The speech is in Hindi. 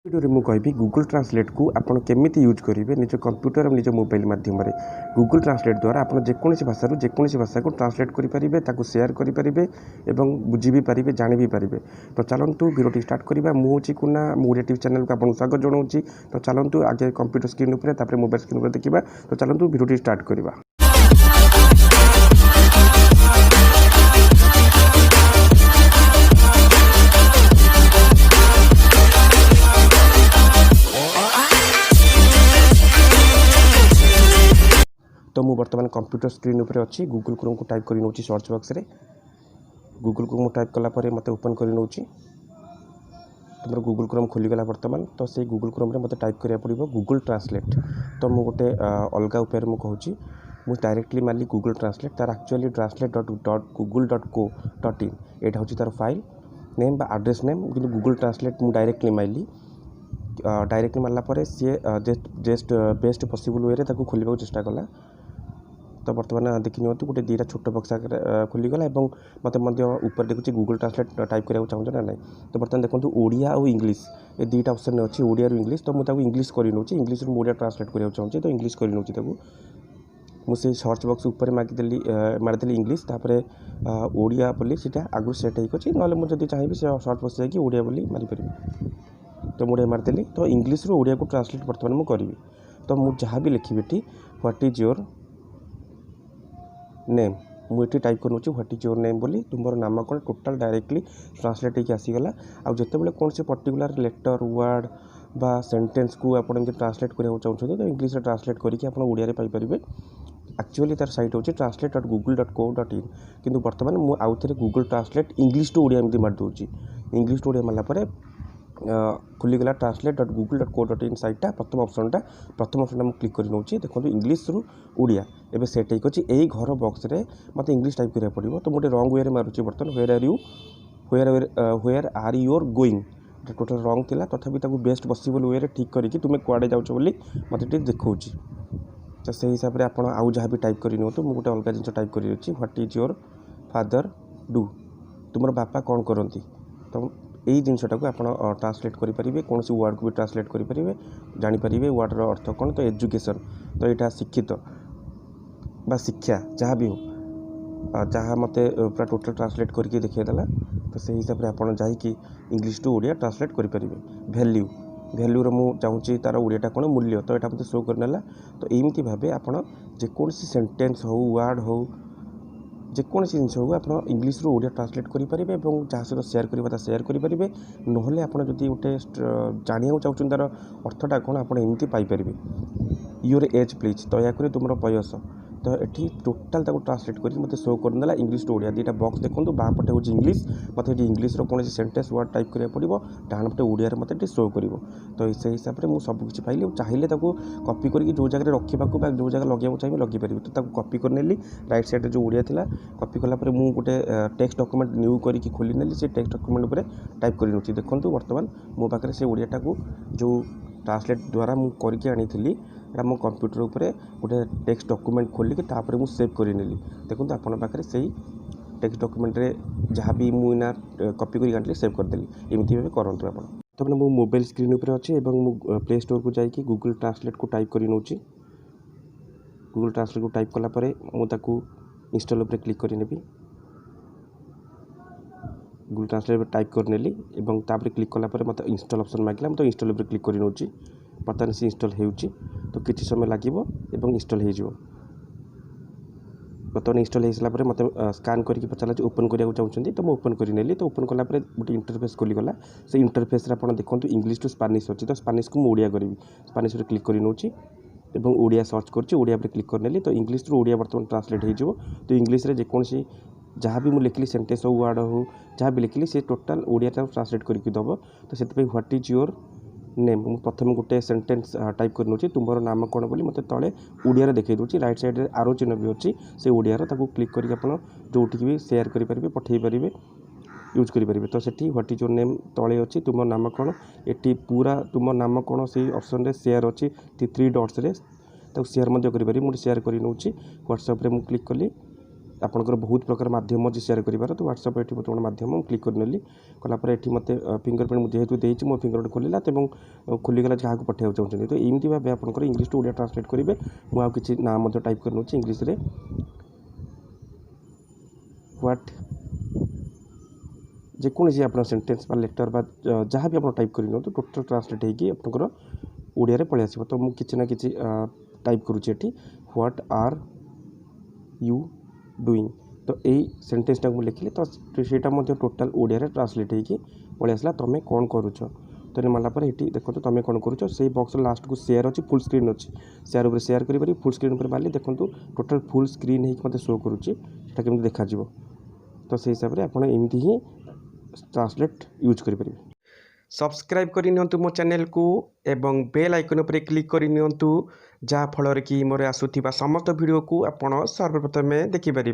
वीडियो में कहि गूगल ट्रांसलेट को आपन केमिति यूज करेंगे निज कंप्यूटर और निज मोबाइल माध्यम गूगल ट्रांसलेट द्वारा आप जेकोसी भाषा जेकोसी भाषा को ट्रांसलेट करेंगे शेयर करेंगे और बुझी भी पारे जानी भी पारे। तो चलतु वीडियो स्टार्ट करवा मुझे कुना ओडिया टीवी चैनल को आपको स्वागत जनाऊँगी। तो चलतु आगे कंप्यूटर स्क्रीन पर मोबाइल स्क्रीन पर देखा। तो चलतु वीडियो स्टार्ट करवा। तो मु बर्तमान कंप्यूटर स्क्रीन उपर अच्छी गूगल क्रोम को टाइप कर नौ सर्च बॉक्स रे गूगल क्रोम टाइप कलापर मत ओपन कर नौ तुम गूगल क्रोम खोलीगला बर्तमान। तो से गूगल क्रोम रे मत टाइप करा पड़ो गूगल ट्रांसलेट। तो मु गोटे अलग उपाय मुझे कहूँ मुझे डायरेक्टली मारली गूगल ट्रांसलेट तार एक्चुअली translate.google.co.in यहाँ हूँ तार फाइल नेम बा एड्रेस नेम कि गूगल ट्रांसलेट मुझे डायरेक्टली मारली डायरेक्टली मारला सी जस्ट बेस्ट पॉसिबल वे ताको खोलिबा चेष्टा कला। तो बर्तमान देखी नि गोटे दीटा छोट बक्स खोलीगला और मत ऊपर देखुची गूगल ट्रांसलेट टाइप कराया चाहूँ ना ना। तो बर्तमान देखो ओडिया और इंग्लिश ये दुईटा ऑप्शन अच्छी ओडिया और इंग्लिश। तो मुझे इंग्लिश कर नौ इंग्लिश ओडिया ट्रांसलेट कराया चाहूँ। तो इंग्लिश कर नौ मुझे सर्च बॉक्स ऊपर मारिदेली इंग्लिश तापर ओडिया बोली सीटा आगु सेट होगी ना मुझे चाहिए से सर्च बॉक्स जाकि ओडिया बोली मारिपारि। तो मुझे मारिदेली तो इंग्लिश रू ओडिया को ट्रांसलेट बर्तमान मुझे करी। तो मुझे जहाँ भी लिखी ये व्हाट इज योर नेम मुझे टाइप कर नौ व्हाट इज योर नेम बोली तुम नाम कौन टोटाल डायरेक्टली ट्रांसलेट होकर आसीगला। आउ जितेबाला कौन से पर्टिकुलर लेटर वर्ड बा सेंटेंस को आप ट्रांसलेट कराया चाहते तो इंग्लिश ट्रांसलेट करके आप ओडिया पाइपर। एक्चुअली तार साइट हूँ translate.google.co.in किंतु बर्तमान मुझे आउ थे Google translate English to Odia एमती मारिदे इंग्लिश टू ओडिया मारला खुलीगला translate.google.co.in साइटा प्रथम ऑप्शन मुझे क्लिक कर नौ देखो इंग्लिश रु ओडिया एवं सेट होगी यही घर बॉक्स रे मत इंग्लिश टाइप करा पड़ो। तो मुझे रंग वे मारुची बर्तमान वेयर आर योर गोइंग टोटाल रंग थिला तथापि ताकू बेस्ट पॉसिबल वे ठीक करके तुम्हें कुआडे जाउछ बोली मत देखा। तो से हिसाब से आप आउ जहाँ भी टाइप कर तो मुझे गोटे अलग जिन टाइप कर what is your father do तुम बापा कौन करती। तो यही जिनटा को आप ट्रांसलेट करेंगे कौन सी वर्ड को भी ट्रांसलेट करेंगे जानीपारे वर्डर अर्थ कौन। तो एजुकेशन तो यहाँ शिक्षित बा शिक्षा जहाँ भी हो जहाँ मत पूरा टोटल ट्रांसलेट करके देखीदेला। तो से हिसाब से आप जाकि इंग्लिश टू ओडिया ट्रांसलेट करेंगे। वैल्यू वैल्यूर मुझे चाहूँगी तार ओडियाटा कौन मूल्य तो यहाँ मत शो करनेला। तो एमती भाव आप जेकोसी सेंटेंस हो वार्ड हो जेकोसी जिन हो आप इंग्लिश रू ओडिया ट्रांसलेट करेंगे और जहाँ सहित शेयर करवा शेयर करेंगे ना आप गोटे जानवा चाहते तार अर्थटा कौन आप एमती पाइपर। योर एज प्लीज तो या तुम बयस तो ये टोटाल ट्रांसलेट करके मत शो करदेला इंग्लिश टू ओडिया दुईटा बॉक्स देखो बापटे हूँ इंग्लिश मत इंग्लिश कौन सेंटेंस वर्ड टाइप करा पड़ो डाण पटे ओडिया मत शो कर। तो से हिसाब से मुझे सबकि पाइली चाहिए कॉपी करके जो जगह रखा जो जगह लगे चाहिए लगे पारि। तो कॉपी कर नेली राइट साइड जो ओडिया था कॉपी कलापर मुझे गोटे टेक्स्ट डॉक्यूमेंट न्यू करके खोली नेली से टेक्स्ट डॉक्यूमेंट पर टाइप कर नौ देखो बर्तमान मो पाखे से ओडियाटा को जो ट्रांसलेट द्वारा मुझे करके आनी मो कंप्यूटर उपर गोटे टेक्स्ट डॉक्यूमेंट खोलिकी तापर मुझे सेव कर नेली। देखो आपन पाखे से टेक्स्ट डॉक्यूमेंट रे जहाँ भी मुझे कॉपी करके सेव करदेली एमती भाव करूँ आप। तो मैंने मो मोबाइल स्क्रीन उपर अच्छे प्ले स्टोर को जाकि गूगल ट्रांसलेट को टाइप कर नौ गूगल ट्रांसलेट को टाइप कलापर मुझे इंस्टॉल उपर क्लिक कर नेबी गूगल ट्रांसलेट टाइप कर नेली तापर क्लिक कलापर मत इंस्टॉल ऑप्शन मांगला तो इंस्टॉल उपर क्लिक कर नौ बर्तमान से इंस्टॉल हो तो किसी समय लगे इंस्टॉल हो बर्तमान इंस्टॉल हो सारापर मत स्कान करके पचारा ओपन करने चाहते तो मुझे ओपन कर नेली। तो ओपन कलापर गोटे इंटरफेस खोलीगला से इंटरफेस आप देखो इंग्लिश टू स्पानिश अच्छी तो स्पानिश को मुझे ओडिया करी स्पानिश पर क्लिक कर नौ ओडिया सर्च कर ओडिया पर क्लिक कर नेली। तो इंग्लिश टू ओडिया बर्तमान ट्रांसलेट हो तो इंग्लिश रे जेकोसी जहाँ भी मुझे लिखली सेंटेंस हो वर्ड हो जहाँ भी लिखली से टोटाल ओडिया ट्रांसलेट करके दब। तो से व्हाट इज योर नेम प्रथम गोटे सेंटेंस टाइप कर नौ तुम नाम कौन बोली मत तले ओडिया देखई दूसरी राइट साइड आरो चिन्ह भी अच्छी से ओडियार क्लिक करके आप जोटिक भी शेयर करेंगे पठे पारे यूज करेंगे। तो सेठी व्हाट इज योर नेम तले अच्छी तुम नाम कौन ये पूरा तुम नाम कौन से ऑप्शन रे शेयर अच्छी 3 डॉट्स रे शेयर करेंगे मुझे शेयर कर नौ व्हाट्सएप रे मुझे क्लिक कली आपंकर बहुत प्रकार माध्यम अच्छे सेयार कर तो व्हाट्सएप ये बर्तमान माध्यम क्लिक करनेली कलापर ये मत फिंगरप्रिंट जेहतु देती मो फिंगरप्रिंट खोलला और खोलीगला जहाँ को पठाइबा चाहते तो एमती भाव आप इंग्लीश टू ओडिया ट्रांसलेट करेंगे मुझे नाम टाइप कर नौचे इंग्लीश रे व्हाट जेकोसी आप सेंटेंस लेटर बा जहाँ भी आप टाइप कर टोटल ट्रांसलेट होकर ओडिया पलि आस तो मुझे किसी ना कि टाइप करुँचे व्हाट आर यू डूइंग तो यही सेंटेंस टाक लिखिली तो ସେଇଟା टोटाल ओडिया ट्रांसलेट होगी पलि आसला तुम्हें कौन करुच तो मारापर ये देखो तुम्हें कौन करुच से बॉक्स लास्ट को शेयर अच्छी फुल स्क्रीन अच्छी शेयर उपर शेयर करी फुल स्क्रीन पर मारे देखो टोटाल फुल स्क्रीन होते शो करुच्ची केमी देखा तो से हिसाब से आपड़ एमती ही ट्रांसलेट यूज करेंगे। सब्सक्राइब करनी मो चैनल को एवं बेल आइकन पर क्लिक करनी जहाँ फल कि मोर आसुवा समस्त वीडियो को आप सर्वप्रथमें देखिपारे।